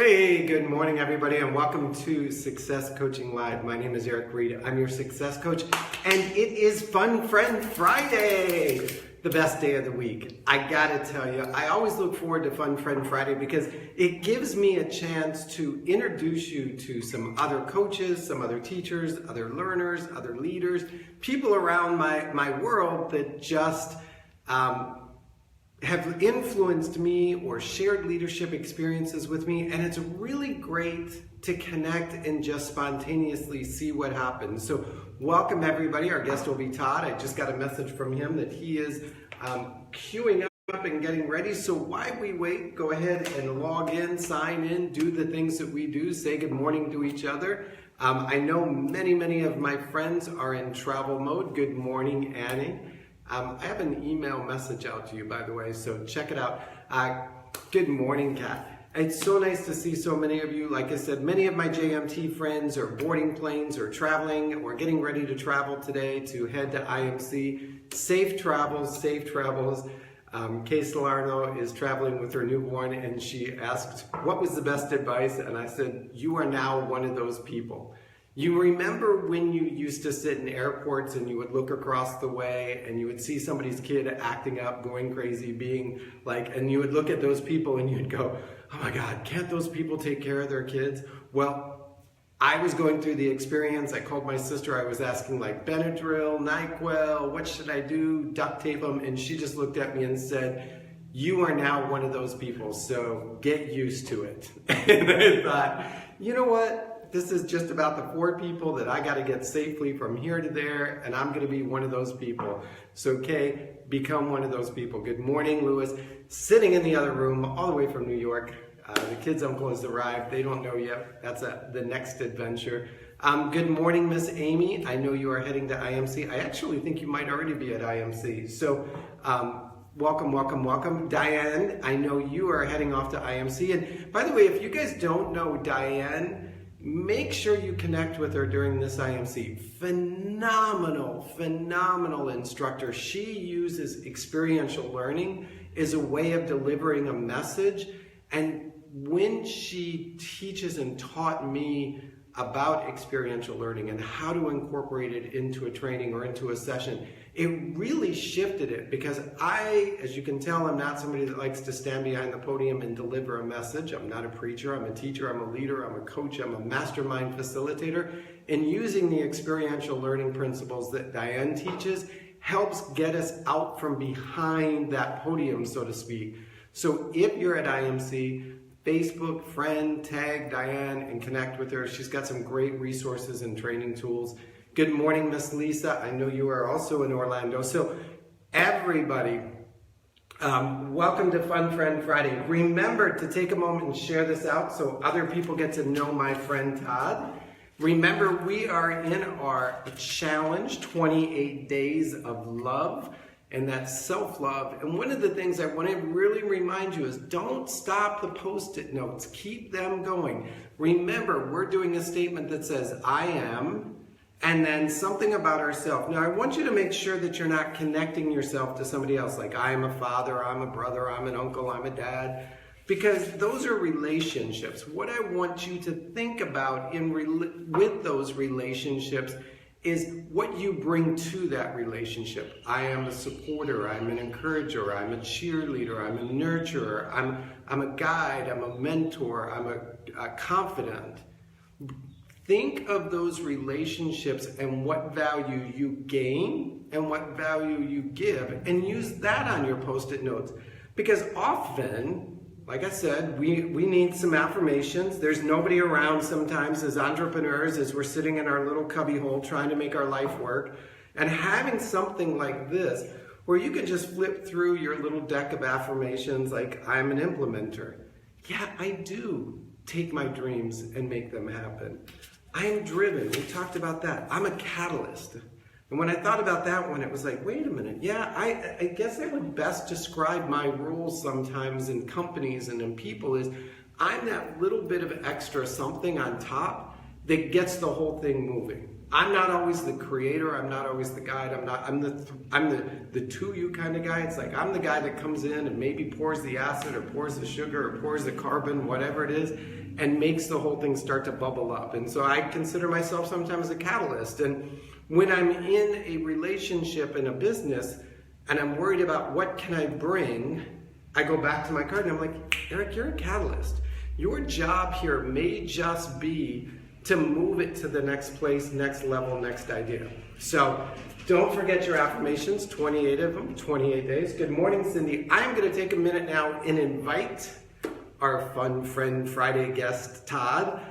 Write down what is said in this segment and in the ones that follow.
Hey, good morning everybody, and welcome to Success Coaching Live. My name is Reid. I'm your success coach, and it is Fun Friend Friday, the best day of the week. I gotta tell you, I always look forward to Fun Friend Friday because it gives me a chance to introduce you to some other coaches, some other teachers, other learners, other leaders, people around my world that just have influenced me or shared leadership experiences with me, and it's really great to connect and just spontaneously see what happens. So welcome everybody. Our guest will be Todd. I just got a message from him that he is queuing up and getting ready. So why we wait, go ahead and log in, sign in, do the things that we do, say good morning to each other. I know many of my friends are in travel mode. Good morning, Annie. I have an email message out to you, by the way, so check it out. Good morning, Kat. It's so nice to see so many of you. Like I said, many of my JMT friends are boarding planes or traveling or getting ready to travel today to head to IMC. Safe travels, safe travels. Kay Salerno is traveling with her newborn, and she asked, what was the best advice? And I said, you are now one of those people. You remember when you used to sit in airports and you would look across the way and you would see somebody's kid acting up, going crazy, being like, and you would look at those people and you'd go, oh my God, can't those people take care of their kids? Well, I was going through the experience. I called my sister. I was asking like Benadryl, NyQuil, what should I do? Duct tape them. And she just looked at me and said, you are now one of those people, so get used to it. And I thought, you know what? This is just about the 4 people that I got to get safely from here to there, and I'm going to be one of those people. So, Kay, become one of those people. Good morning, Lewis. Sitting in the other room, all the way from New York. The kids' uncle has arrived. They don't know yet. That's the next adventure. Good morning, Miss Amy. I know you are heading to IMC. I actually think you might already be at IMC. So, welcome. Diane, I know you are heading off to IMC. And by the way, if you guys don't know Diane, make sure you connect with her during this IMC. Phenomenal instructor. She uses experiential learning as a way of delivering a message. And when she teaches and taught me about experiential learning and how to incorporate it into a training or into a session, it really shifted it, because I, as you can tell, I'm not somebody that likes to stand behind the podium and deliver a message. I'm not a preacher, I'm a teacher, I'm a leader, I'm a coach, I'm a mastermind facilitator. And using the experiential learning principles that Diane teaches helps get us out from behind that podium, so to speak. So if you're at IMC, Facebook, friend, tag Diane and connect with her. She's got some great resources and training tools. Good morning, Miss Lisa. I know you are also in Orlando. So everybody, welcome to Fun Friend Friday. Remember to take a moment and share this out so other people get to know my friend Todd. Remember, we are in our challenge, 28 days of love. And that's self-love. And one of the things I want to really remind you is don't stop the Post-it notes. Keep them going. Remember, we're doing a statement that says, I am, and then something about ourselves. Now, I want you to make sure that you're not connecting yourself to somebody else, like I am a father, I'm a brother, I'm an uncle, I'm a dad, because those are relationships. What I want you to think about with those relationships is what you bring to that relationship. I am a supporter, I'm an encourager, I'm a cheerleader, I'm a nurturer, I'm a guide, I'm a mentor, I'm a confidant. Think of those relationships and what value you gain and what value you give, and use that on your Post-it notes. Because often, like I said, we need some affirmations. There's nobody around sometimes as entrepreneurs, as we're sitting in our little cubbyhole trying to make our life work. And having something like this, where you can just flip through your little deck of affirmations like, I'm an implementer. Yeah, I do take my dreams and make them happen. I am driven. We talked about that. I'm a catalyst. And when I thought about that one, it was like, wait a minute. Yeah, I guess I would best describe my role sometimes in companies and in people is I'm that little bit of extra something on top that gets the whole thing moving. I'm not always the creator. I'm not always the guide. I'm the to you kind of guy. It's like I'm the guy that comes in and maybe pours the acid or pours the sugar or pours the carbon, whatever it is, and makes the whole thing start to bubble up. And so I consider myself sometimes a catalyst. And when I'm in a relationship in a business and I'm worried about what can I bring, I go back to my card and I'm like, Eric, you're a catalyst. Your job here may just be to move it to the next place, next level, next idea. So don't forget your affirmations, 28 of them, 28 days. Good morning, Cindy. I'm going to take a minute now and invite our fun friend Friday guest, Todd.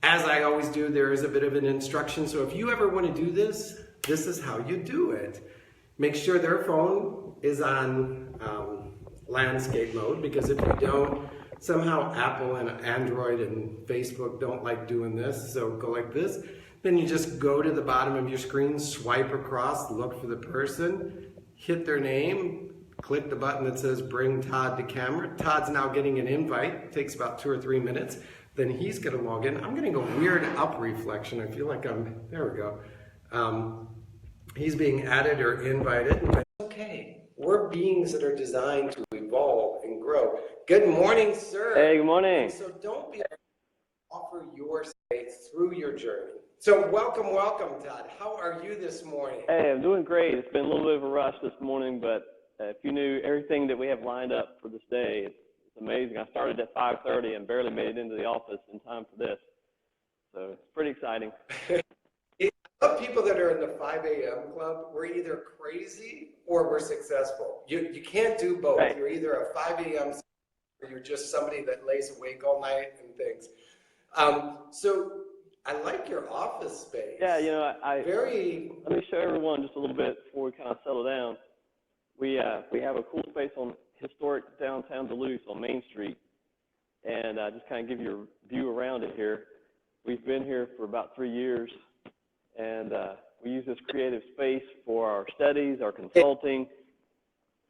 As I always do, there is a bit of an instruction. So if you ever want to do this, this is how you do it. Make sure their phone is on landscape mode, because if you don't, somehow Apple and Android and Facebook don't like doing this, so go like this. Then you just go to the bottom of your screen, swipe across, look for the person, hit their name, click the button that says bring Todd to camera. Todd's now getting an invite. It takes about 2 or 3 minutes. Then he's going to log in. I'm getting a weird up reflection. I feel like there we go. He's being added or invited. But okay, we're beings that are designed to evolve and grow. Good morning, sir. Hey, good morning. And so don't be afraid to offer your space through your journey. So welcome, Todd. How are you this morning? Hey, I'm doing great. It's been a little bit of a rush this morning, but if you knew everything that we have lined up for this day, it's amazing. I started at 5:30 and barely made it into the office in time for this. So it's pretty exciting. I love people that are in the 5 a.m. club. We're either crazy or we're successful. You can't do both. Right. You're either a 5 a.m. or you're just somebody that lays awake all night and things. So I like your office space. Yeah, you know, let me show everyone just a little bit before we kind of settle down. We have a cool space on historic downtown Duluth on Main Street, and just kind of give you a view around it here. We've been here for about 3 years, and we use this creative space for our studies, our consulting,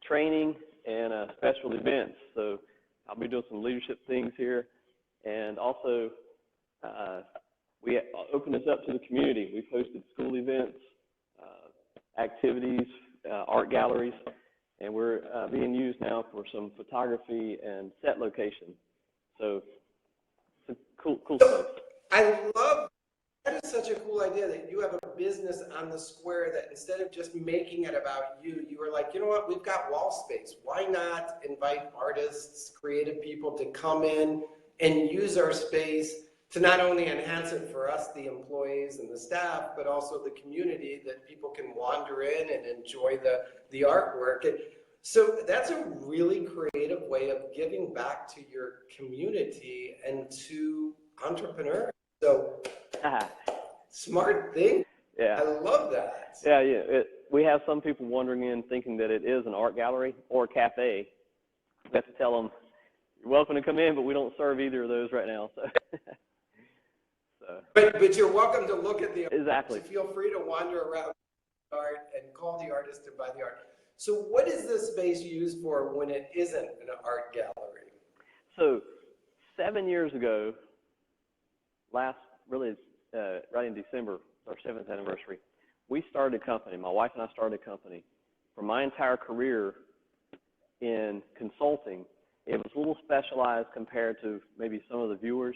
training, and special events. So I'll be doing some leadership things here, and also we open this up to the community. We've hosted school events, activities, art galleries, and we're being used now for some photography and set location. So it's a cool space. I love that. Is such a cool idea that you have a business on the square that instead of just making it about you, you were like, you know what, we've got wall space. Why not invite artists, creative people to come in and use our space to not only enhance it for us, the employees and the staff, but also the community, that people can wander in and enjoy the artwork. And so that's a really creative way of giving back to your community and to entrepreneurs. So smart thing. Yeah. I love that. Yeah. We have some people wandering in thinking that it is an art gallery or a cafe. We have to tell them, you're welcome to come in, but we don't serve either of those right now. So. But you're welcome to look at the art. Exactly. So feel free to wander around the art and call the artist and buy the art. So what is this space used for when it isn't an art gallery? So 7 years ago, right in December, our 7th anniversary, we started a company. My wife and I started a company. For my entire career in consulting, it was a little specialized compared to maybe some of the viewers.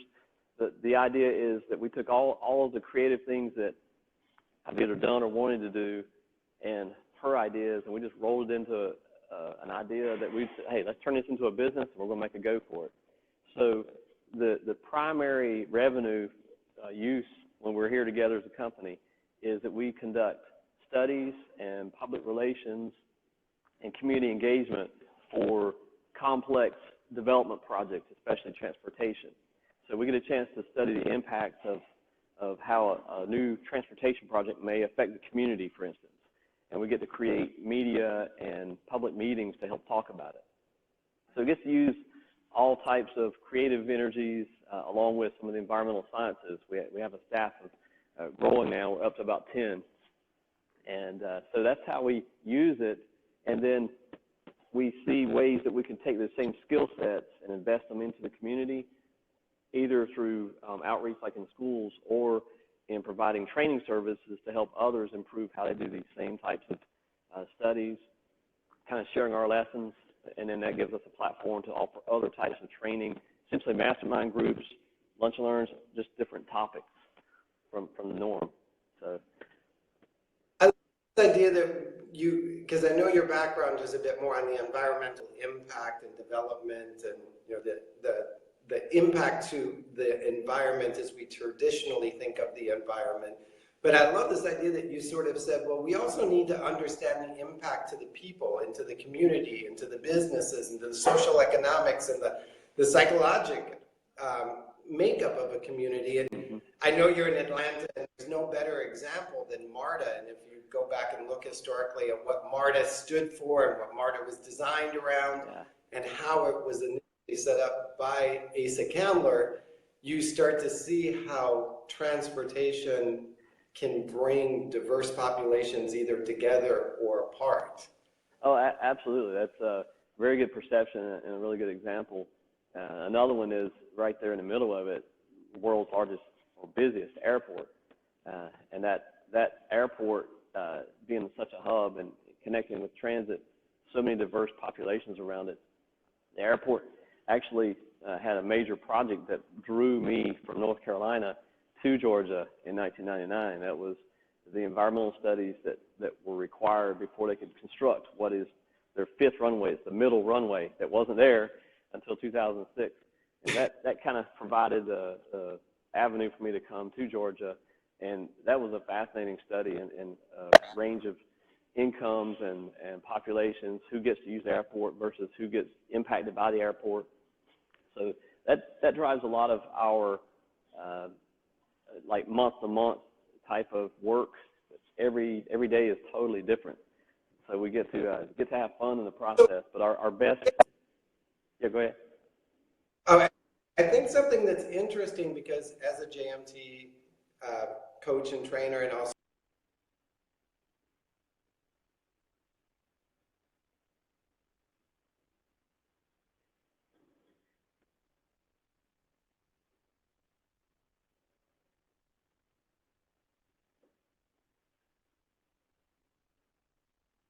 The idea is that we took all of the creative things that I've either done or wanted to do, and her ideas, and we just rolled it into an idea that we said, hey, let's turn this into a business, and we're going to make a go for it. So the primary revenue use when we're here together as a company is that we conduct studies and public relations and community engagement for complex development projects, especially transportation. So we get a chance to study the impacts of how a new transportation project may affect the community, for instance. And we get to create media and public meetings to help talk about it. So it gets to use all types of creative energies along with some of the environmental sciences. We have a staff of growing now. We're up to about 10. And so that's how we use it. And then we see ways that we can take the same skill sets and invest them into the community, either through outreach like in schools or in providing training services to help others improve how they do these same types of studies, kind of sharing our lessons, and then that gives us a platform to offer other types of training, essentially mastermind groups, lunch and learns, just different topics from the norm. So I like the idea that you, because I know your background is a bit more on the environmental impact and development, and the impact to the environment as we traditionally think of the environment. But I love this idea that you sort of said, well, we also need to understand the impact to the people and to the community and to the businesses and to the social economics and the psychological makeup of a community. And I know you're in Atlanta, and there's no better example than MARTA. And if you go back and look historically at what MARTA stood for and what MARTA was designed around, and how it was initially set up by Asa Candler, you start to see how transportation can bring diverse populations either together or apart. Oh, absolutely. That's a very good perception and a really good example. Another one is right there in the middle of it, the world's largest or busiest airport. And that airport being such a hub and connecting with transit, so many diverse populations around it. The airport actually had a major project that drew me from North Carolina to Georgia in 1999. That was the environmental studies that were required before they could construct what is their fifth runway. It's the middle runway that wasn't there until 2006. And that kind of provided a avenue for me to come to Georgia. And that was a fascinating study and a range of incomes and populations, who gets to use the airport versus who gets impacted by the airport. So that drives a lot of our like month-to-month type of work. Every day is totally different. So we get to have fun in the process. But our best, yeah, go ahead. Oh, I think something that's interesting, because as a JMT coach and trainer, and also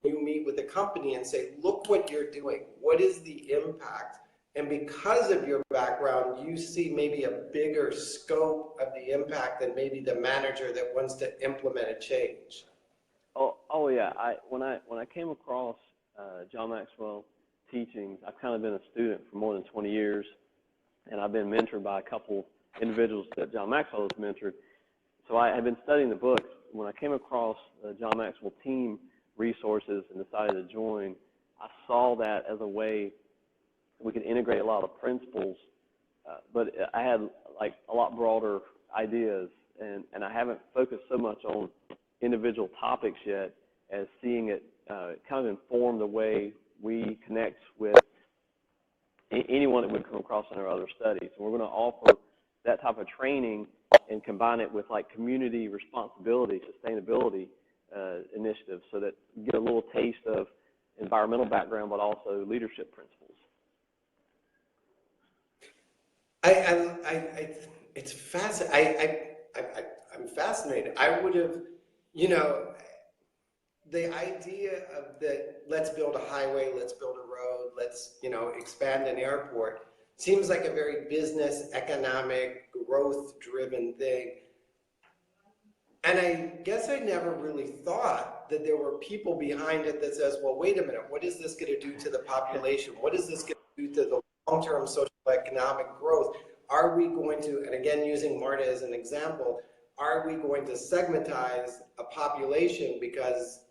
you meet with a company and say, look what you're doing. What is the impact? And because of your background, you see maybe a bigger scope of the impact than maybe the manager that wants to implement a change. Oh yeah. When I came across John Maxwell teachings, I've kind of been a student for more than 20 years, and I've been mentored by a couple individuals that John Maxwell has mentored. So I had been studying the books. When I came across John Maxwell team resources and decided to join, I saw that as a way we could integrate a lot of principles, but I had like a lot broader ideas, and I haven't focused so much on individual topics yet as seeing it kind of inform the way we connect with anyone that would come across in our other studies. So we're going to offer that type of training and combine it with like community responsibility, sustainability initiatives, so that you get a little taste of environmental background, but also leadership principles. It's fascinating. I'm fascinated. I would have, the idea of that, let's build a highway, let's build a road, let's, expand an airport, seems like a very business, economic, growth-driven thing. And I guess I never really thought that there were people behind it that says, well, wait a minute, what is this going to do to the population? What is this going to do to the long-term social economic growth? Are we going to, and again, using MARTA as an example, are we going to segmentize a population because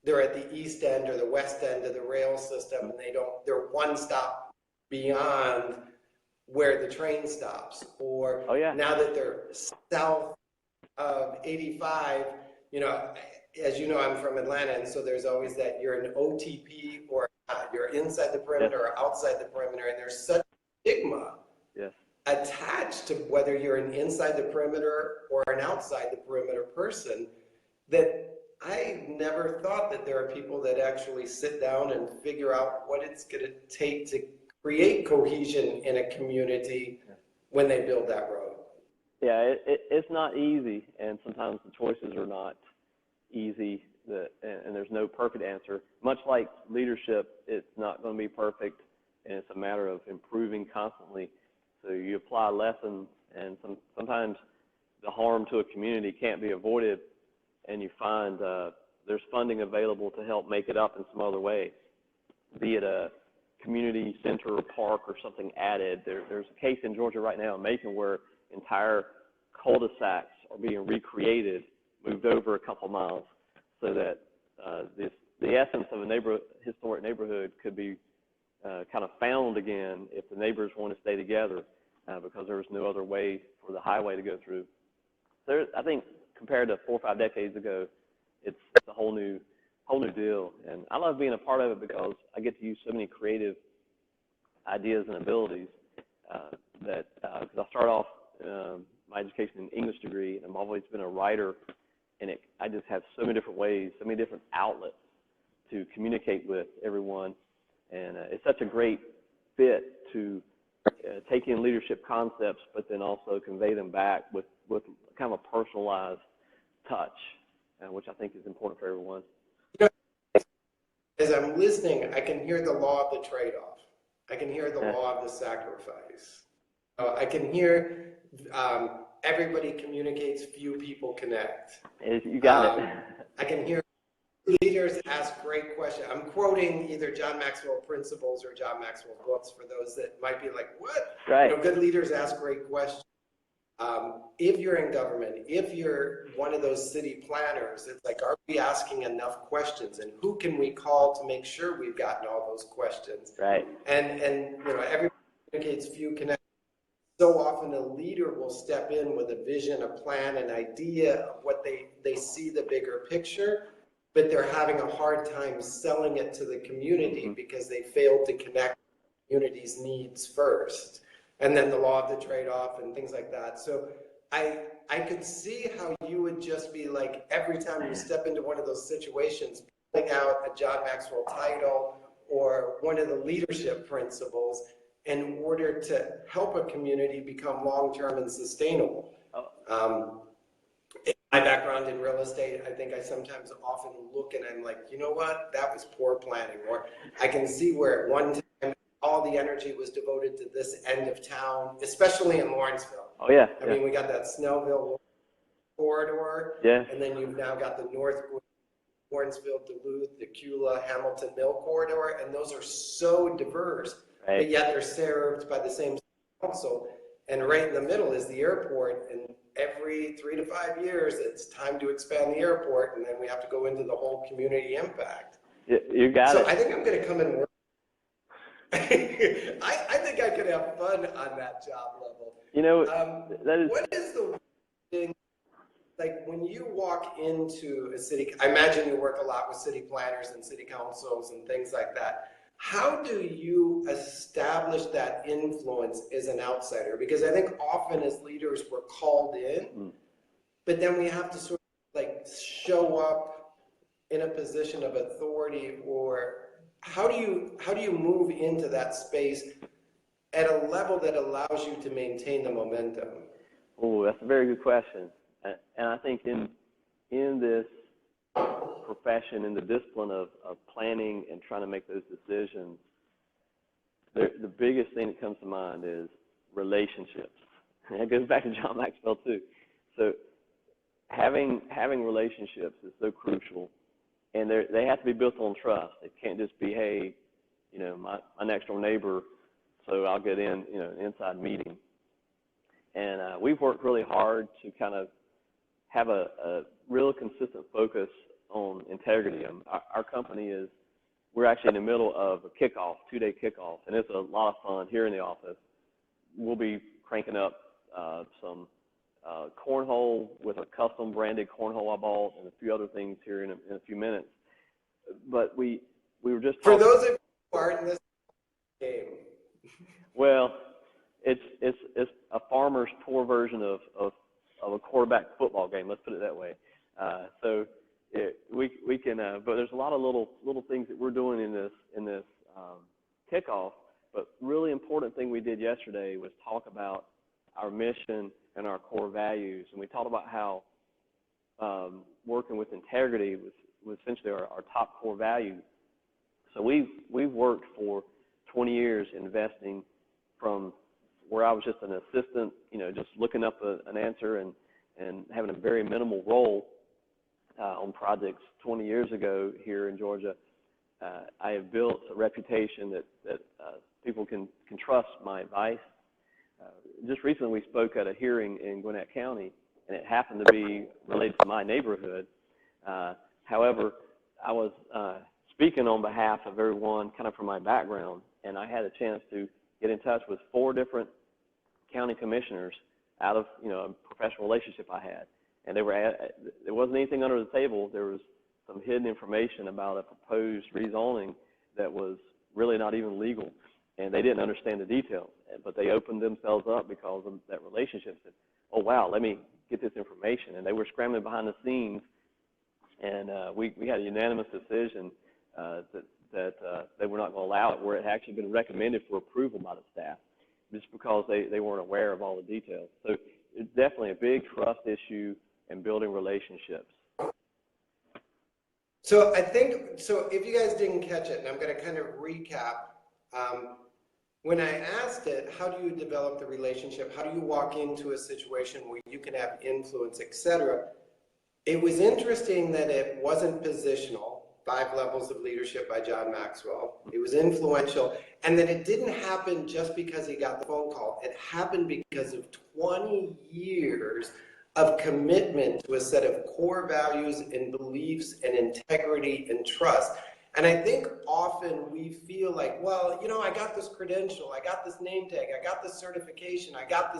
they're at the east end or the west end of the rail system, and they're one stop beyond where the train stops? Or now that they're south of 85, as you know, I'm from Atlanta, and so there's always that you're an OTP or not. You're inside the perimeter or outside the perimeter, and there's such stigma attached to whether you're an inside the perimeter or an outside the perimeter person, that I never thought that there are people that actually sit down and figure out what it's going to take to create cohesion in a community when they build that road. Yeah, it's not easy, and sometimes the choices are not easy, and there's no perfect answer. Much like leadership, it's not going to be perfect, and it's a matter of improving constantly. So you apply lessons, and sometimes the harm to a community can't be avoided, and you find there's funding available to help make it up in some other ways, be it a community center or park or something added. There's a case in Georgia right now in Macon where entire cul-de-sacs are being recreated, moved over a couple miles, so that the essence of a historic neighborhood could be kind of found again if the neighbors want to stay together, because there was no other way for the highway to go through. I think compared to 4 or 5 decades ago, it's a whole new deal, and I love being a part of it because I get to use so many creative ideas and abilities because I start off my education in English degree, and I've always been a writer, and I just have so many different ways, so many different outlets to communicate with everyone, and it's such a great fit to take in leadership concepts, but then also convey them back with kind of a personalized touch, which I think is important for everyone. As I'm listening, I can hear the law of the trade-off. I can hear the law of the sacrifice. I can hear everybody communicates, few people connect. You got it. I can hear leaders ask great questions. I'm quoting either John Maxwell principles or John Maxwell books for those that might be like, what? Right. Good leaders ask great questions. If you're in government, if you're one of those city planners, it's like, are we asking enough questions? And who can we call to make sure we've gotten all those questions? Right. And everybody communicates, few connect. So often a leader will step in with a vision, a plan, an idea of what they see the bigger picture, but they're having a hard time selling it to the community because they failed to connect the community's needs first. And then the law of the trade-off and things like that. So I could see how you would just be like, every time you step into one of those situations, pulling out a John Maxwell title or one of the leadership principles in order to help a community become long-term and sustainable. My background in real estate, I think I sometimes often look and I'm like, you know what, that was poor planning. Or I can see where at one time all the energy was devoted to this end of town, especially in Lawrenceville. Oh, yeah. I mean, we got that Snellville corridor, and then you've now got the North Lawrenceville, Duluth, the Cula, Hamilton Mill corridor, and those are so diverse, but yet they're served by the same council. And right in the middle is the airport, and every 3 to 5 years, it's time to expand the airport, and then we have to go into the whole community impact. You got it. So I think I'm going to come and work. I think I could have fun on that job level. That is. What is the thing, like when you walk into a city, I imagine you work a lot with city planners and city councils and things like that. How do you establish that influence as an outsider? Because I think often as leaders we're called in, but then we have to sort of like show up in a position of authority, or how do you move into that space at a level that allows you to maintain the momentum? Oh, that's a very good question. And I think in this profession, in the discipline of planning and trying to make those decisions, the biggest thing that comes to mind is relationships. And it goes back to John Maxwell too. So having relationships is so crucial, and they have to be built on trust. It can't just be, hey, my next door neighbor, so I'll get in, an inside meeting. And we've worked really hard to kind of have a real consistent focus on integrity. Our company we're actually in the middle of a kickoff, 2-day kickoff, and it's a lot of fun here in the office. We'll be cranking up some cornhole with a custom branded cornhole I bought, and a few other things here in a few minutes. But we were just talking. For those of you who aren't in this game. Well, it's a farmer's poor version of a quarterback football game. Let's put it that way. We can, but there's a lot of little things that we're doing in this kickoff. But really important thing we did yesterday was talk about our mission and our core values. And we talked about how working with integrity was essentially our top core value. So we've worked for 20 years investing from where I was just an assistant, just looking up an answer and having a very minimal role on projects 20 years ago here in Georgia. I have built a reputation that people can trust my advice. Just recently we spoke at a hearing in Gwinnett County, and it happened to be related to my neighborhood. However, I was speaking on behalf of everyone kind of from my background, and I had a chance to get in touch with 4 different county commissioners out of a professional relationship I had. And there wasn't anything under the table. There was some hidden information about a proposed rezoning that was really not even legal, and they didn't understand the details. But they opened themselves up because of that relationship. Said, "Oh wow, let me get this information." And they were scrambling behind the scenes, and we had a unanimous decision that they were not going to allow it, where it had actually been recommended for approval by the staff, just because they weren't aware of all the details. So it's definitely a big trust issue and building relationships. So if you guys didn't catch it, and I'm going to kind of recap, when I asked it, how do you develop the relationship? How do you walk into a situation where you can have influence, etc.? It was interesting that it wasn't positional, 5 Levels of Leadership by John Maxwell. It was influential, and that it didn't happen just because he got the phone call. It happened because of 20 years of commitment to a set of core values and beliefs and integrity and trust. And I think often we feel like, well, I got this credential, I got this name tag, I got this certification, I got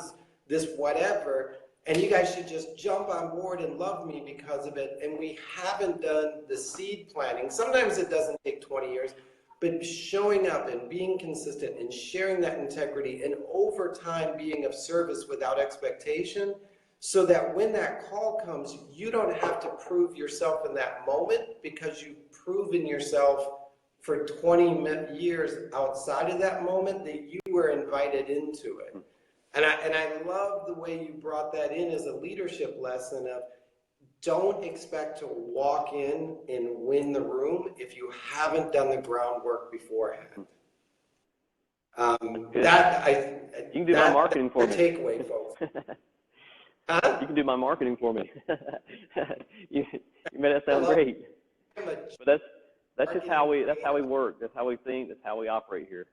this whatever, and you guys should just jump on board and love me because of it. And we haven't done the seed planting. Sometimes it doesn't take 20 years, but showing up and being consistent and sharing that integrity and over time being of service without expectation, so that when that call comes, you don't have to prove yourself in that moment, because you've proven yourself for 20 years outside of that moment that you were invited into it. And I love the way you brought that in as a leadership lesson of, don't expect to walk in and win the room if you haven't done the groundwork beforehand. You can do my marketing for me. Takeaway, folks. You can do my marketing for me. you made that sound great. But that's just how we work. That's how we think. That's how we operate here.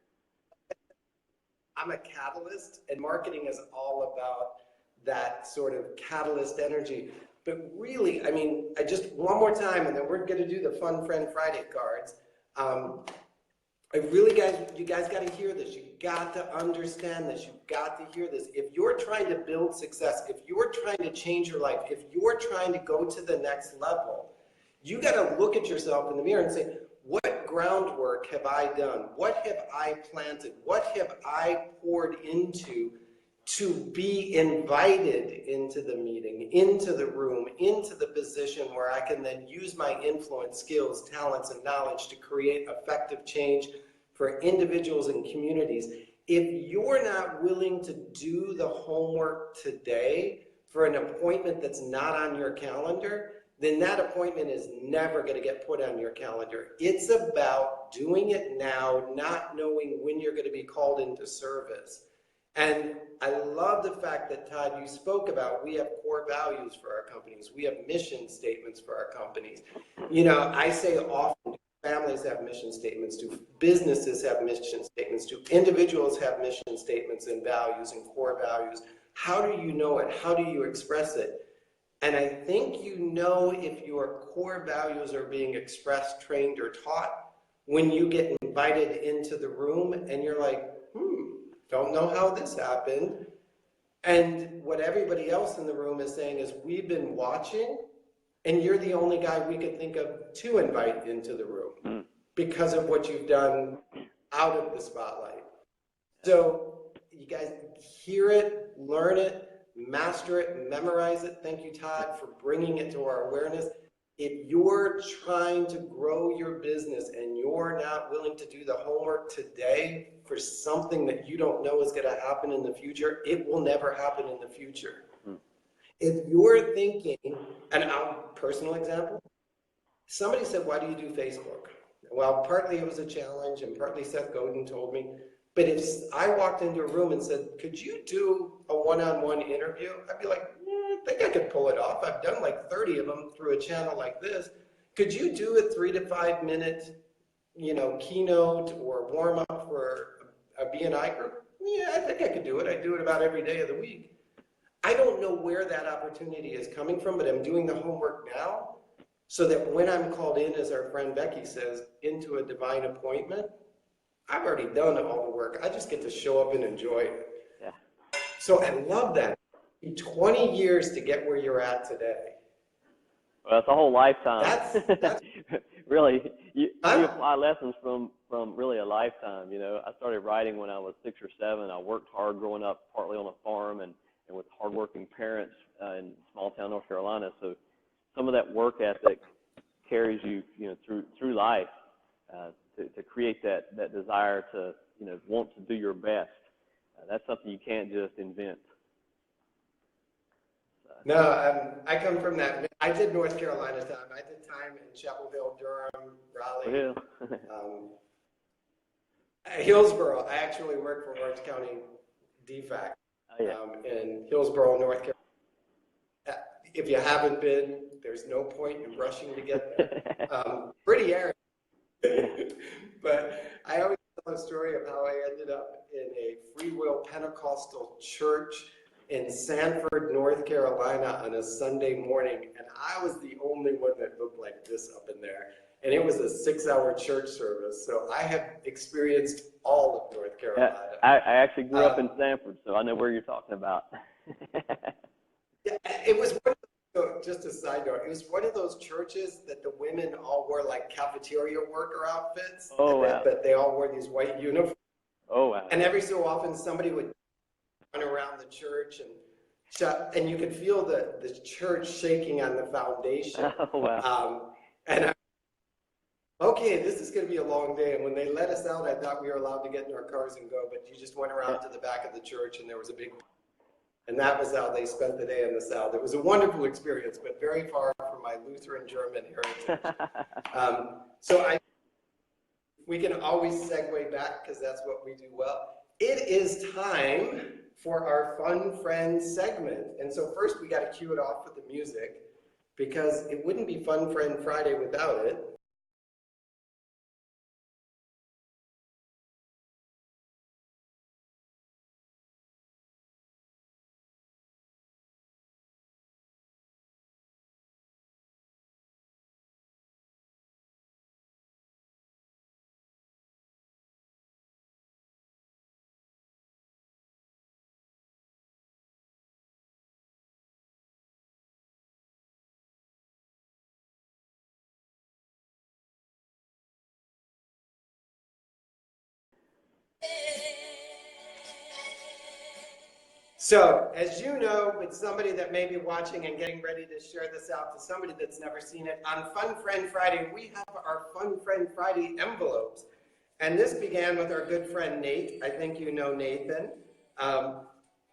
I'm a catalyst, and marketing is all about that sort of catalyst energy. But really, I just one more time, and then we're going to do the Fun Friend Friday cards. You guys got to hear this. You got to understand this. You got to hear this. If you're trying to build success, if you're trying to change your life, if you're trying to go to the next level, you got to look at yourself in the mirror and say, what groundwork have I done? What have I planted? What have I poured into to be invited into the meeting, into the room, into the position where I can then use my influence, skills, talents, and knowledge to create effective change for individuals and communities? If you're not willing to do the homework today for an appointment that's not on your calendar, then that appointment is never going to get put on your calendar. It's about doing it now, not knowing when you're going to be called into service. And I love the fact that, Todd, you spoke about, we have core values for our companies. We have mission statements for our companies. I say often, families have mission statements, do businesses have mission statements, do individuals have mission statements and values and core values? How do you know it? How do you express it? And I think if your core values are being expressed, trained, or taught when you get invited into the room and you're like, don't know how this happened. And what everybody else in the room is saying is, we've been watching, and you're the only guy we could think of to invite into the room because of what you've done out of the spotlight. So you guys hear it, learn it, master it, memorize it. Thank you, Todd, for bringing it to our awareness. If you're trying to grow your business and you're not willing to do the homework today for something that you don't know is going to happen in the future, it will never happen in the future. If you're thinking, and personal example, somebody said, why do you do Facebook? Well, partly it was a challenge, and partly Seth Godin told me. But if I walked into a room and said, could you do a one-on-one interview? I'd be like, I think I could pull it off. I've done like 30 of them through a channel like this. Could you do a 3 to 5 minute, keynote or warm up for a BNI group? Yeah, I think I could do it. I do it about every day of the week. I don't know where that opportunity is coming from, but I'm doing the homework now so that when I'm called in, as our friend Becky says, into a divine appointment, I've already done all the work. I just get to show up and enjoy it. Yeah. So I love that. 20 years to get where you're at today. Well, it's a whole lifetime. That's really, you apply lessons from really a lifetime. I started writing when I was 6 or 7. I worked hard growing up, partly on a farm and with hardworking parents in small town North Carolina. So some of that work ethic carries you, through life to create that desire to, want to do your best. That's something you can't just invent. No, I come from that. I did North Carolina time. I did time in Chapel Hill, Durham, Raleigh, Hillsborough. I actually worked for Orange County DFAC in Hillsborough, North Carolina. If you haven't been, there's no point in rushing to get there. Pretty arid. But I always tell a story of how I ended up in a Free Will Pentecostal church in Sanford, North Carolina on a Sunday morning, and I was the only one that looked like this up in there. And it was a 6-hour church service, so I have experienced all of North Carolina. I actually grew up in Sanford, so I know where you're talking about. It was just a side note, it was one of those churches that the women all wore like cafeteria worker outfits. Oh, wow. But they all wore these white uniforms. Oh, wow. And every so often somebody would run around the church and you could feel the church shaking on the foundation. Oh, wow. Okay, this is going to be a long day. And when they let us out, I thought we were allowed to get in our cars and go, but you just went around to the back of the church and there was a big, and that was how they spent the day in the South. It was a wonderful experience, but very far from my Lutheran German heritage. We can always segue back because that's what we do well. It is time for our Fun Friend segment. And so first we got to cue it off with the music because it wouldn't be Fun Friend Friday without it. So, as you know, with somebody that may be watching and getting ready to share this out to somebody that's never seen it, on Fun Friend Friday, we have our Fun Friend Friday envelopes. And this began with our good friend Nate. I think you know Nathan.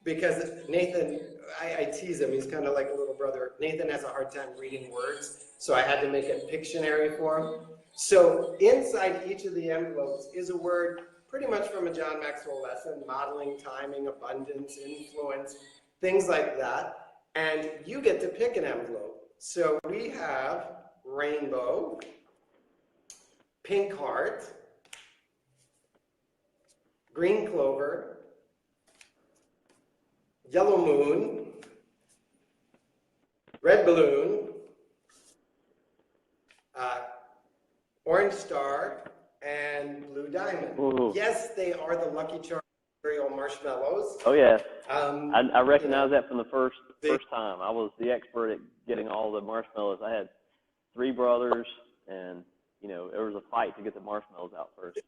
Because Nathan, I tease him, he's kind of like a little brother. Nathan has a hard time reading words, so I had to make a Pictionary for him. So inside each of the envelopes is a word pretty much from a John Maxwell lesson, modeling, timing, abundance, influence, things like that. And you get to pick an envelope. So we have rainbow, pink heart, green clover, yellow moon, red balloon, orange star, and blue diamond. Ooh. Yes, they are the Lucky Charms cereal marshmallows. Oh, yeah. I recognized that from the first time. I was the expert at getting all the marshmallows. I had 3 brothers, and, there was a fight to get the marshmallows out first.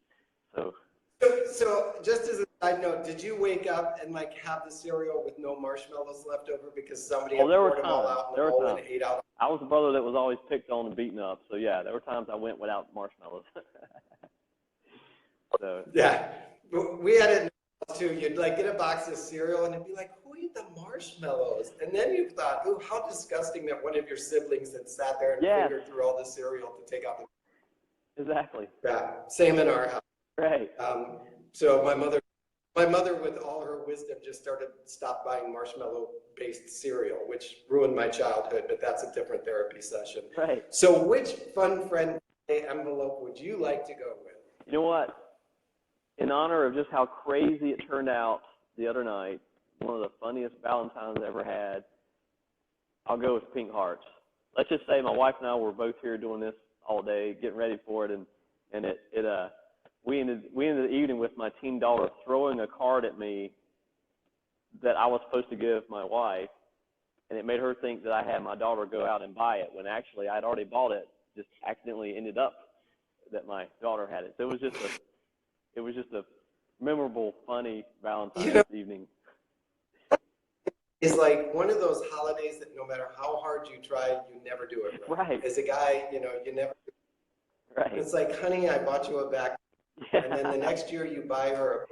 So just as a side note, did you wake up and have the cereal with no marshmallows left over because somebody had poured them all out in the bowl and ate out? I was the brother that was always picked on and beaten up. So yeah, there were times I went without marshmallows. Yeah, We had it in the house too. You'd like get a box of cereal and it'd be like, who ate the marshmallows? And then you thought, ooh, how disgusting that one of your siblings had sat there and Yes, fingered through all the cereal to take out the. exactly. Yeah, same in our house. Right. So my mother, with all her wisdom, just stopped buying marshmallow-based cereal, which ruined my childhood. But that's a different therapy session. Right. So, which fun friend envelope would you like to go with? You know what? In honor of just how crazy it turned out the other night, one of the funniest Valentines I ever had, I'll go with pink hearts. Let's just say my wife and I were both here doing this all day, getting ready for it, and we ended the evening with my teen daughter throwing a card at me that I was supposed to give my wife, and it made her think that I had my daughter go out and buy it when actually I'd already bought it. Just accidentally ended up that my daughter had it. So it was just a memorable, funny Valentine's evening. It's like one of those holidays that no matter how hard you try, you never do it right. Right. As a guy, you never. Right. It's like, honey, I bought you a back, and then the next year you buy her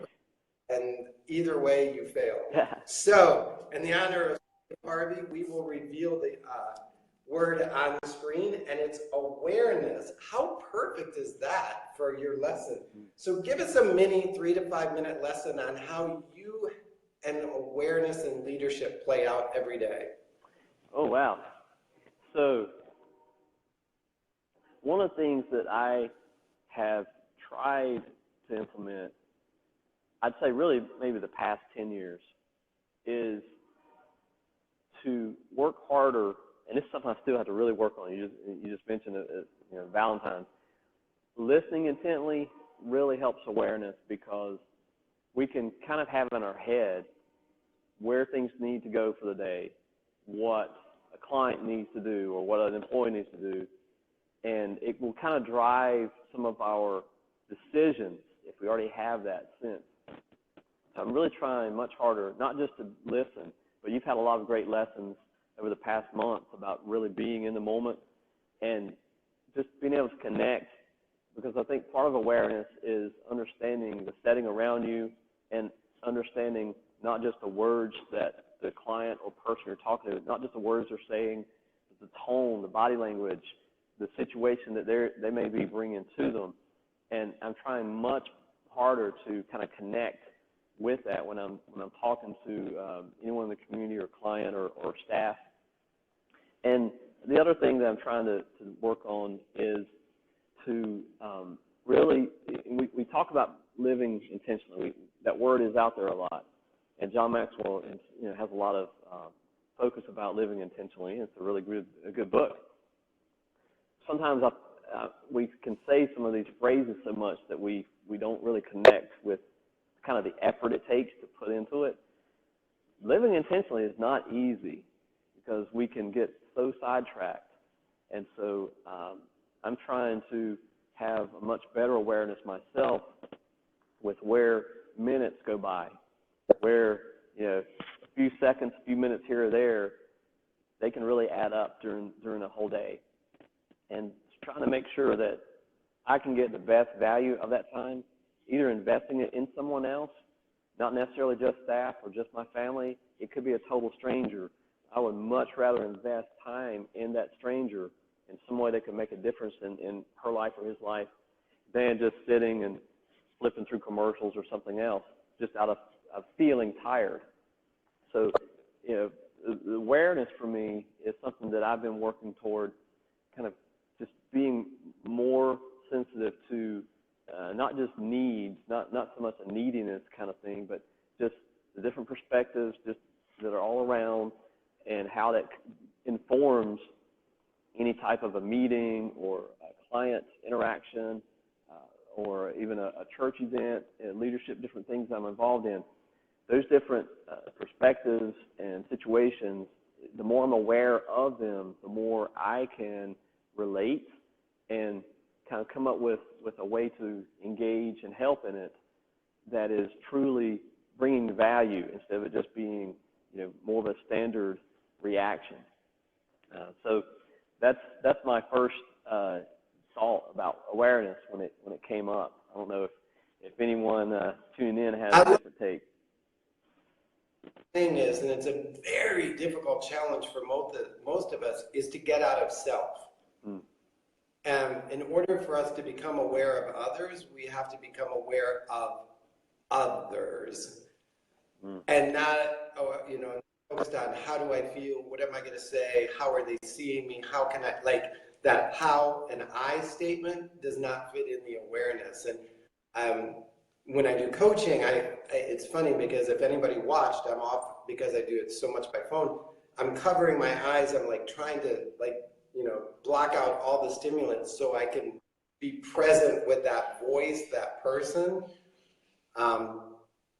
and either way you fail. Yeah. So, in the honor of Harvey, we will reveal the word on the screen, and it's awareness. How perfect is that for your lesson? So give us a mini 3 to 5 minute lesson on how you and awareness and leadership play out every day. Oh, wow. So one of the things that I have tried to implement, I'd say really maybe the past 10 years, is to work harder. And this is something I still have to really work on. You just mentioned it, Valentine's. Listening intently really helps awareness, because we can kind of have in our head where things need to go for the day, what a client needs to do or what an employee needs to do, and it will kind of drive some of our decisions if we already have that sense. So I'm really trying much harder, not just to listen, but you've had a lot of great lessons over the past month about really being in the moment and just being able to connect, because I think part of awareness is understanding the setting around you and understanding not just the words that the client or person you're talking to, not just the words they're saying, but the tone, the body language, the situation that they may be bringing to them. And I'm trying much harder to kind of connect with that when I'm talking to anyone in the community or client or staff. And the other thing that I'm trying to work on is to really, we talk about living intentionally. That word is out there a lot, and John Maxwell has a lot of focus about living intentionally. It's a really good book. Sometimes we can say some of these phrases so much that we don't really connect with kind of the effort it takes to put into it. Living intentionally is not easy because we can get so sidetracked. And so I'm trying to have a much better awareness myself with where minutes go by, where a few seconds, a few minutes here or there, they can really add up during a whole day. And trying to make sure that I can get the best value of that time, either investing it in someone else, not necessarily just staff or just my family. It could be a total stranger. I would much rather invest time in that stranger in some way that could make a difference in her life or his life than just sitting and flipping through commercials or something else, just out of feeling tired. So, the awareness for me is something that I've been working toward, kind of just being more sensitive to not just needs, not so much a neediness kind of thing, but just the different perspectives just that are all around and how that informs any type of a meeting or a client interaction or even a church event, leadership, different things I'm involved in. Those different perspectives and situations, the more I'm aware of them, the more I can relate and kind of come up with a way to engage and help in it that is truly bringing value instead of it just being more of a standard reaction. So that's my first thought about awareness when it came up. I don't know if anyone tuning in has I a love different take. the thing is, and it's a very difficult challenge for most of us, is to get out of self. Mm. And in order for us to become aware of others, we have to become aware of others. And not, focused on how do I feel, what am I going to say, how are they seeing me, how can I, like that how and I statement does not fit in the awareness. And when I do coaching, it's funny because if anybody watched, I'm off because I do it so much by phone. I'm covering my eyes. I'm like trying to block out all the stimulants so I can be present with that voice, that person.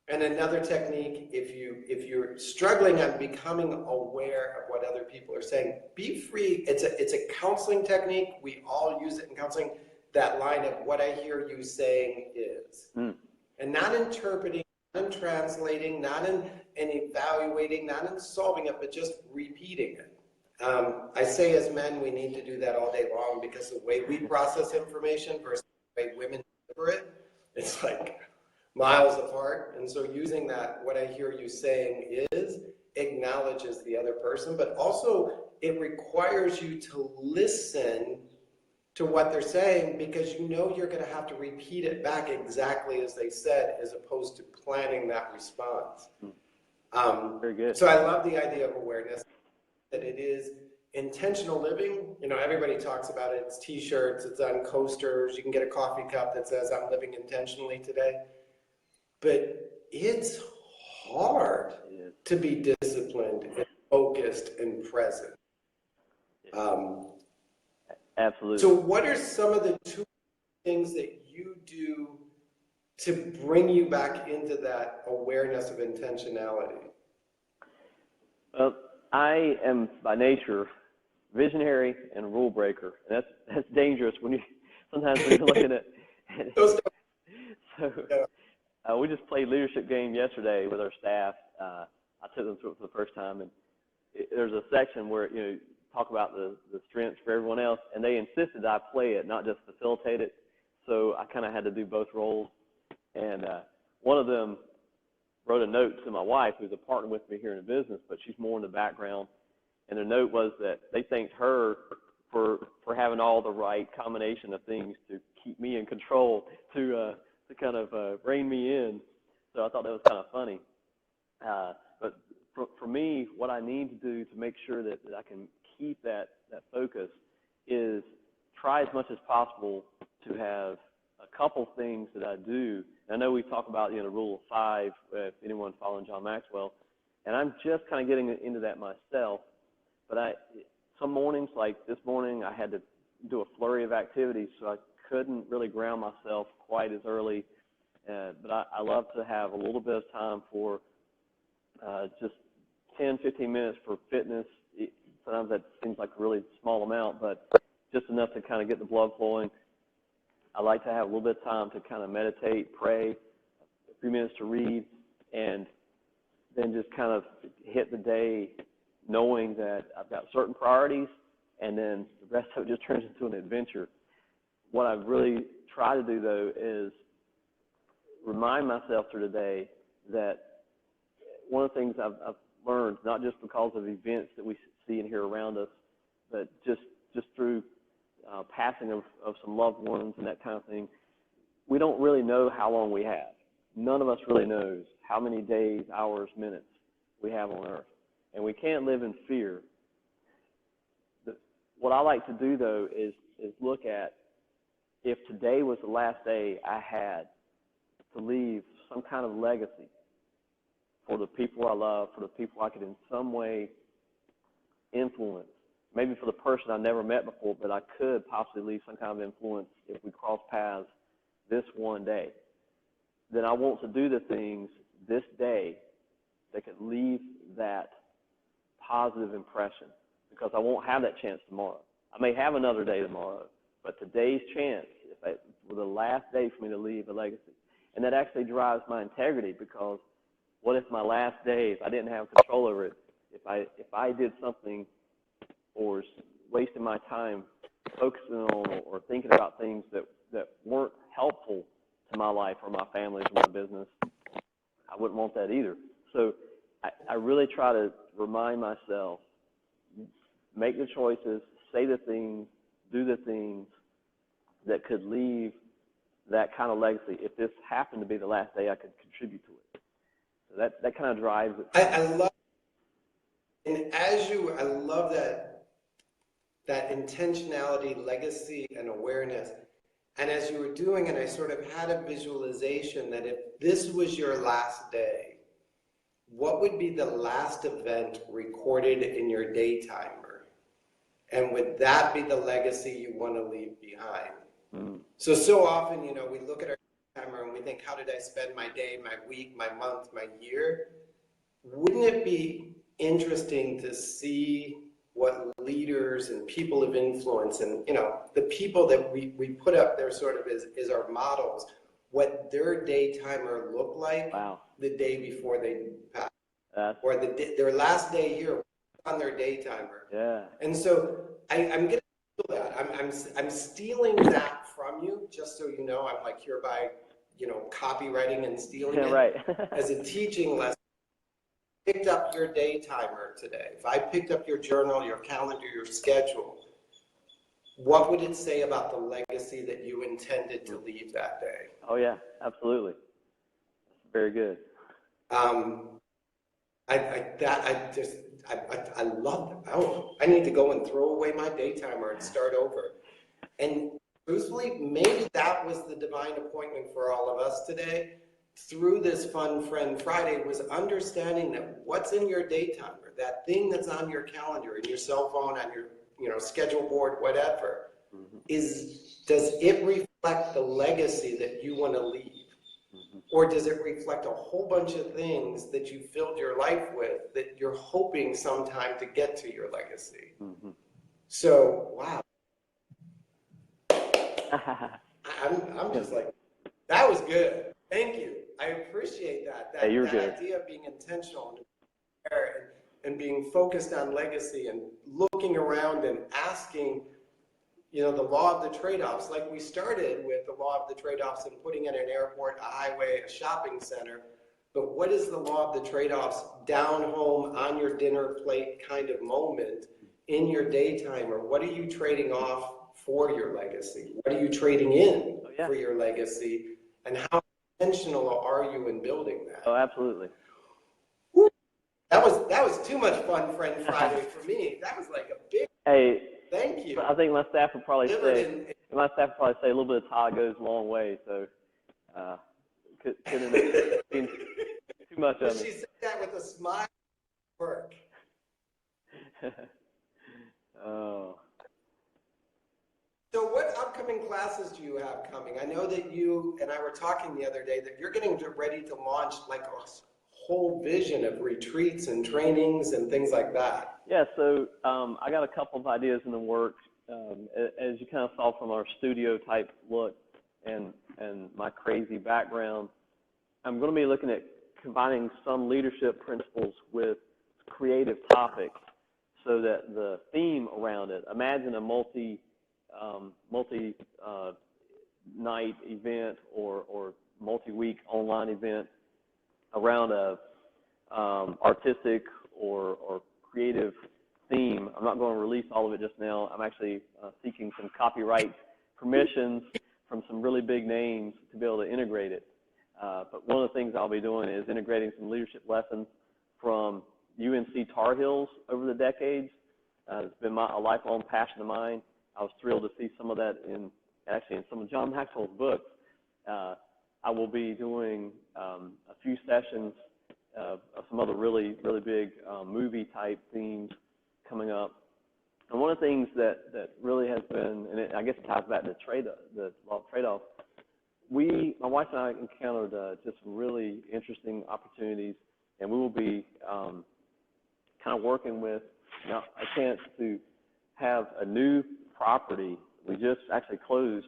And another technique, if you're struggling on becoming aware of what other people are saying, be free. It's a counseling technique. We all use it in counseling. That line of what I hear you saying is, and not interpreting, not in translating, not in evaluating, not in solving it, but just repeating it. I say as men, we need to do that all day long because the way we process information versus the way women deliver it, it's like miles apart. And so using that, what I hear you saying is, acknowledges the other person, but also it requires you to listen to what they're saying because you know you're going to have to repeat it back exactly as they said, as opposed to planning that response. Very good. So I love the idea of awareness, that it is intentional living. Everybody talks about it. It's t-shirts, it's on coasters. You can get a coffee cup that says, I'm living intentionally today. But it's hard to be disciplined and focused and present. Absolutely. So what are some of the two things that you do to bring you back into that awareness of intentionality? Well, I am by nature visionary and a rule breaker. And that's dangerous when sometimes when you're looking at so we just played leadership game yesterday with our staff. I took them through it for the first time, and there's a section where talk about the strengths for everyone else, and they insisted I play it, not just facilitate it. So I kind of had to do both roles. And one of them wrote a note to my wife, who's a partner with me here in the business, but she's more in the background. And the note was that they thanked her for having all the right combination of things to keep me in control, to kind of rein me in. So I thought that was kind of funny. But for me, what I need to do to make sure that I can keep that focus is try as much as possible to have a couple things that I do. And I know we talk about the rule of 5, if anyone following John Maxwell, and I'm just kind of getting into that myself. But some mornings, like this morning, I had to do a flurry of activities, so I couldn't really ground myself quite as early. But I love to have a little bit of time for just 10, 15 minutes for fitness. Sometimes that seems like a really small amount, but just enough to kind of get the blood flowing. I like to have a little bit of time to kind of meditate, pray, a few minutes to read, and then just kind of hit the day knowing that I've got certain priorities, and then the rest of it just turns into an adventure. What I really try to do, though, is remind myself through the day that one of the things I've learned, not just because of events that we see and hear around us, but just through passing of some loved ones and that kind of thing, we don't really know how long we have. None of us really knows how many days, hours, minutes we have on earth. And we can't live in fear. What I like to do, though, is look at if today was the last day I had to leave some kind of legacy for the people I love, for the people I could in some way influence. Maybe for the person I never met before, but I could possibly leave some kind of influence if we cross paths this one day. Then I want to do the things this day that could leave that positive impression, because I won't have that chance tomorrow. I may have another day tomorrow, but today's chance was the last day for me to leave a legacy. And that actually drives my integrity, because what if my last day, if I didn't have control over it, if I did something or was wasting my time focusing on or thinking about things that weren't helpful to my life or my family's or my business, I wouldn't want that either. So I really try to remind myself, make the choices, say the things, do the things that could leave that kind of legacy. If this happened to be the last day, I could contribute to it. So that kind of drives it. I love, and I love that intentionality, legacy, and awareness. And as you were doing it, I sort of had a visualization that if this was your last day, what would be the last event recorded in your day timer? And would that be the legacy you want to leave behind? Mm. So often, you know, we look at our timer and we think, how did I spend my day, my week, my month, my year? Wouldn't it be interesting to see what leaders and people of influence and, you know, the people that we put up there sort of as our models, what their day timer looked like the day before they passed, or their last day here on their day timer. Yeah. And so I'm going to steal that. I'm stealing that from you, just so you know. I'm like hereby, you know, copywriting and stealing it right. as a teaching lesson. Picked up your day timer today, if I picked up your journal, your calendar, your schedule, what would it say about the legacy that you intended to leave that day? Oh yeah, absolutely. Very good. I love that. Oh, I need to go and throw away my day timer and start over. And truthfully, maybe that was the divine appointment for all of us today. Through this Fun Friend Friday was understanding that what's in your day timer, that thing that's on your calendar, in your cell phone, on your, you know, schedule board, whatever, does it reflect the legacy that you want to leave? Or does it reflect a whole bunch of things that you filled your life with that you're hoping sometime to get to your legacy? So, wow. I'm just like, that was good. Thank you. I appreciate that. That idea of being intentional and being focused on legacy and looking around and asking, you know, the law of the trade-offs, like we started with the law of the trade-offs and putting in an airport, a highway, a shopping center. But what is the law of the trade-offs down home on your dinner plate kind of moment in your day timer? What are you trading off for your legacy? What are you trading in for your legacy? And how intentional are you in building that? Oh, absolutely. Woo. That was too much Fun Friend Friday for me. That was like a big. Hey, thank you. I think my staff would probably say a little bit of Todd goes a long way. So couldn't have been too much of it. She said that with a smile. Work. Oh. So what upcoming classes do you have coming? I know that you and I were talking the other day that you're getting ready to launch like a whole vision of retreats and trainings and things like that. Yeah, so I got a couple of ideas in the works. As you kind of saw from our studio type look and my crazy background, I'm going to be looking at combining some leadership principles with creative topics so that the theme around it, imagine a multi-night event or multi-week online event around a artistic or creative theme. I'm not going to release all of it just now. I'm actually seeking some copyright permissions from some really big names to be able to integrate it. But one of the things I'll be doing is integrating some leadership lessons from UNC Tar Heels over the decades. It's been a lifelong passion of mine. I was thrilled to see some of that in some of John Maxwell's books. I will be doing a few sessions of some other really, really big movie-type themes coming up. And one of the things that really has been, and I guess it ties back to the law of trade-off, my wife and I encountered just some really interesting opportunities, and we will be kind of working with a chance to have a new property. We just actually closed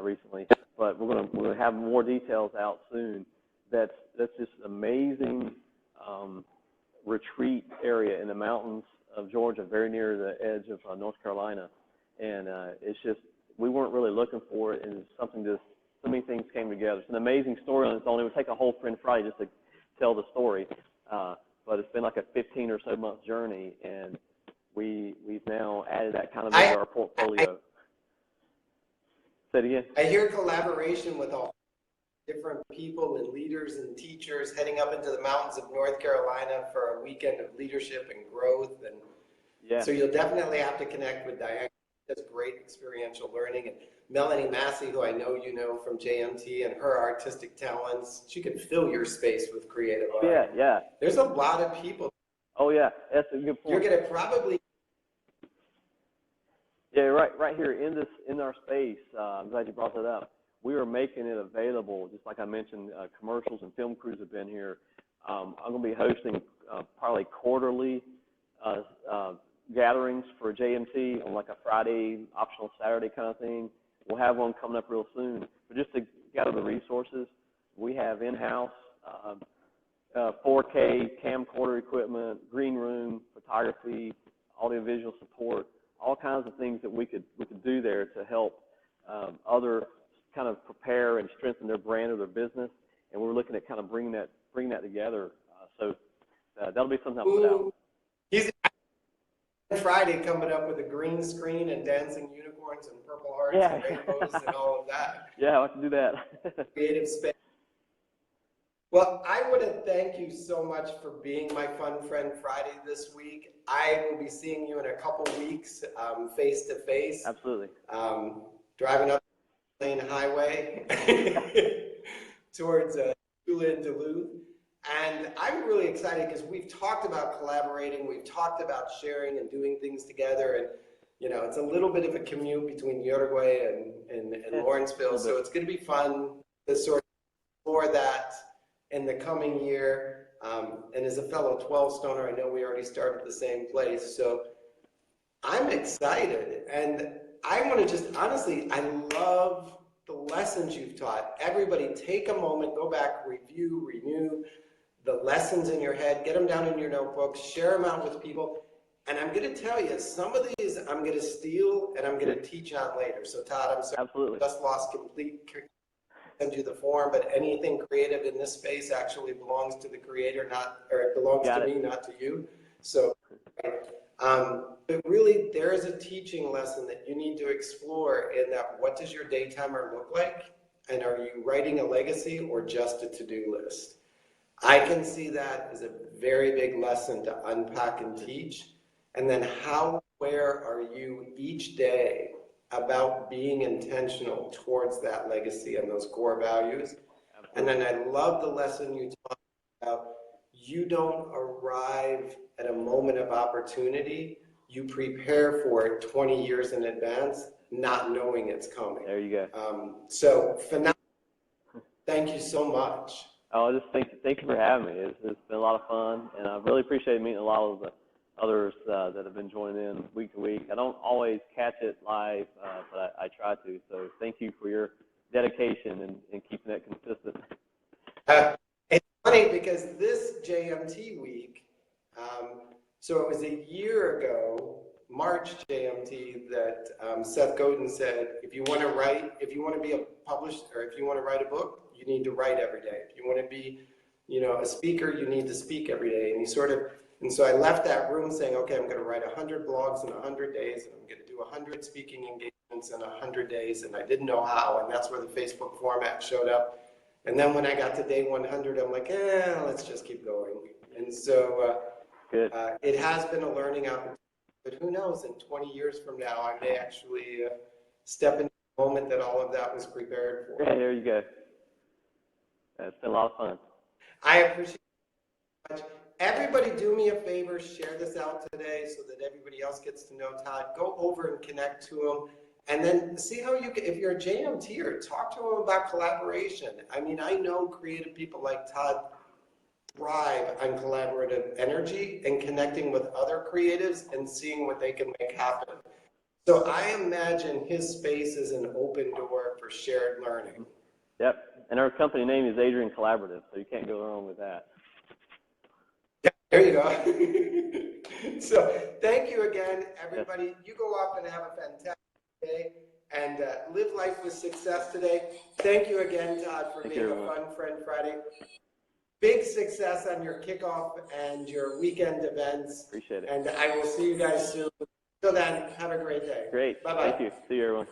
recently, but we're going to have more details out soon. That's just amazing retreat area in the mountains of Georgia, very near the edge of North Carolina, and it's just we weren't really looking for it, and it's something just so many things came together. It's an amazing story on its own. It would take a whole Friend Friday just to tell the story, but it's been like a 15 or so month journey, and we've now added that kind of into our portfolio. Say it again. I hear collaboration with all different people and leaders and teachers heading up into the mountains of North Carolina for a weekend of leadership and growth. And yeah. So you'll definitely have to connect with Diane. She does great experiential learning. And Melanie Massey, who I know you know from JMT, and her artistic talents, she can fill your space with creative art. Yeah, yeah. There's a lot of people. Oh, yeah, that's a good point. You're going to probably... Yeah, right here in our space, I'm glad you brought that up. We are making it available, just like I mentioned, commercials and film crews have been here. I'm going to be hosting probably quarterly gatherings for JMT on like a Friday, optional Saturday kind of thing. We'll have one coming up real soon. But just to gather the resources, we have in-house 4K camcorder equipment, green room, photography, audiovisual support, all kinds of things that we could do there to help other kind of prepare and strengthen their brand or their business. And we're looking at kind of bringing that together. So that'll be something I'll put out. He's Friday coming up with a green screen and dancing unicorns and purple hearts and rainbows and all of that. Yeah, I like to do that. Creative space. Well, I want to thank you so much for being my Fun Friend Friday this week. I will be seeing you in a couple weeks, face to face. Absolutely. Driving up the Lane Highway towards Duluth. And I'm really excited because we've talked about collaborating, we've talked about sharing and doing things together, and you know, it's a little bit of a commute between Uruguay and Lawrenceville, so it's going to be fun to sort of explore that in the coming year. And as a fellow 12-stoner, I know we already started the same place, so I'm excited. And I want to just, honestly, I love the lessons you've taught. Everybody take a moment, go back, review, renew the lessons in your head, get them down in your notebooks, share them out with people. And I'm going to tell you, some of these I'm going to steal and I'm going to teach on later. So Todd, I'm sorry, absolutely. Just lost complete, send you the form, but anything creative in this space actually belongs to the creator, or it belongs to me, not to you. So, but really there is a teaching lesson that you need to explore in that. What does your daytimer look like? And are you writing a legacy or just a to-do list? I can see that as a very big lesson to unpack and teach. And then how aware are you each day about being intentional towards that legacy and those core values? Absolutely. And then I love the lesson you talked about. You don't arrive at a moment of opportunity. You prepare for it 20 years in advance, not knowing it's coming. There you go. So phenomenal. Thank you so much. Oh, just thank you for having me. It's been a lot of fun, and I really appreciate meeting a lot of the others that have been joining in week to week. I don't always catch it live, but I try to. So thank you for your dedication and keeping that consistent. It's funny because this JMT week, so it was a year ago, March JMT, that Seth Godin said, if you want to be a published, or if you want to write a book, you need to write every day. If you want to be, a speaker, you need to speak every day. And so I left that room saying, okay, I'm going to write 100 blogs in 100 days, and I'm going to do 100 speaking engagements in 100 days, and I didn't know how, and that's where the Facebook format showed up. And then when I got to day 100, I'm like, let's just keep going. And so it has been a learning opportunity, but who knows, in 20 years from now, I may actually step into the moment that all of that was prepared for. Yeah, there you go. It's been a lot of fun. I appreciate it much. Everybody do me a favor, share this out today so that everybody else gets to know Todd. Go over and connect to him, and then see how you can, if you're a JMTer, talk to him about collaboration. I mean, I know creative people like Todd thrive on collaborative energy and connecting with other creatives and seeing what they can make happen. So I imagine his space is an open door for shared learning. Yep. And our company name is Adrian Collaborative, so you can't go wrong with that. Yeah, there you go. So thank you again, everybody. You go off and have a fantastic day. and live life with success today. Thank you again, Todd, for Thank being you, a everyone. fun Friend Friday. Big success on your kickoff and your weekend events. Appreciate it. And I will see you guys soon. Till then, have a great day. Great. Bye-bye. Thank you. See you, everyone.